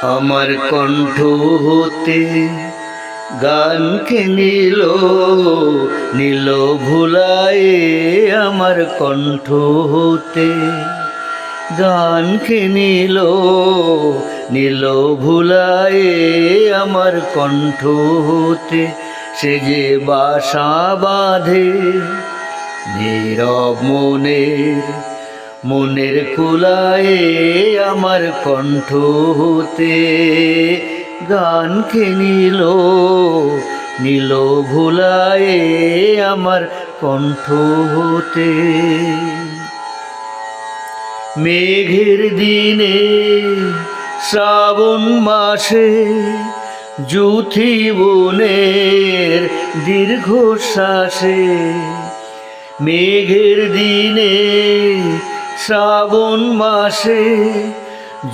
আমার কণ্ঠ হতে গানকে নিল নিল ভুলায়ে, আমার কণ্ঠ হতে গানকে নিল নিল ভুলায়ে, আমার কণ্ঠ হতে সে যে বাসা বাঁধে নীরব মনের কুলায়ে, আমার কণ্ঠ হতে গানকে নিল নিল ভুলায়ে, আমার কণ্ঠ হতে। মেঘের দিনে শ্রাবণ মাসে যুথি বনের দীর্ঘশ্বাসে, মেঘের দিনে শ্রাবণ মাসে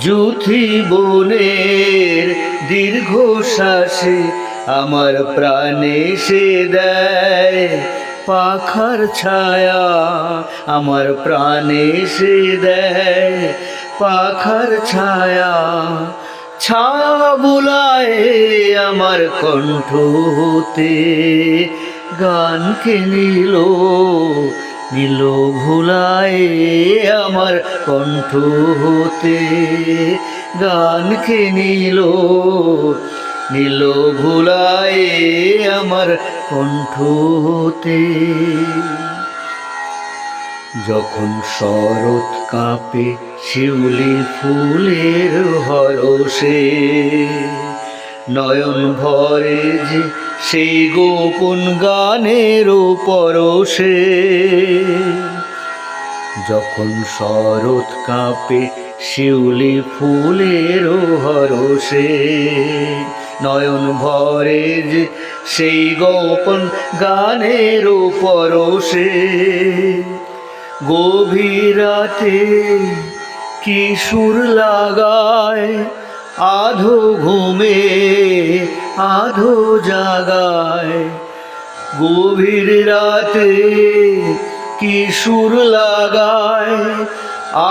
যুথি বনের দীর্ঘশ্বাসে, আমার প্রাণে সে দেয় পাখার ছায়া, আমার প্রাণে সে দেয় পাখার ছায়া, ছায়া বুলায় আমার কণ্ঠ হতে গানকে নিল নিল ভুলায়ে, আমার কণ্ঠ হতে গানকে নিল নিল ভুলায়ে, আমার কণ্ঠ হতে। যখন শরৎ কাঁপে শিউলি ফুলের হরষে, নয়ন ভরে যে সেই গোপন গানের পরশে, যখন শরৎ কাঁপে শিউলি ফুলের হরষে, নয়ন ভরে যে সেই গোপন গানের পরশে, গভীর রাতে কি সুর লাগায় আধো ঘুমে আধো জাগায়, গভীর রাতে কি সুর লাগায়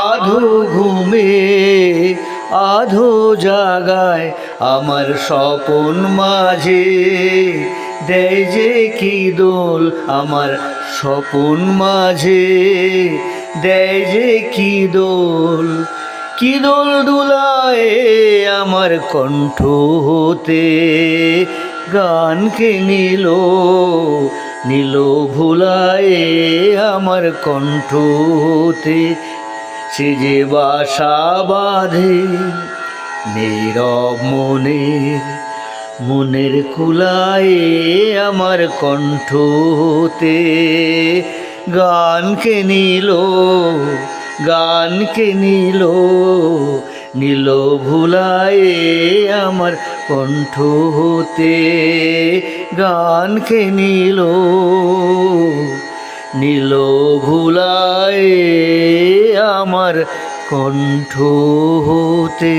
আধো ঘুমে আধো জাগায়, আমার স্বপন মাঝে দেয় যে কি দোল, আমার স্বপন মাঝে দেয় যে কি দোল, কি দোল দুলায় আমার কণ্ঠ হতে গানকে নিল নিল ভুলায়ে, আমার কণ্ঠ হতে সে যে বাসা বাঁধে নীরব মনের কুলায়ে, আমার কণ্ঠ হতে গানকে নিল গানকে নিল নিল ভুলায়ে, আমার কণ্ঠ হতে গানকে নিল নিল ভুলায়ে, আমার কণ্ঠ হতে।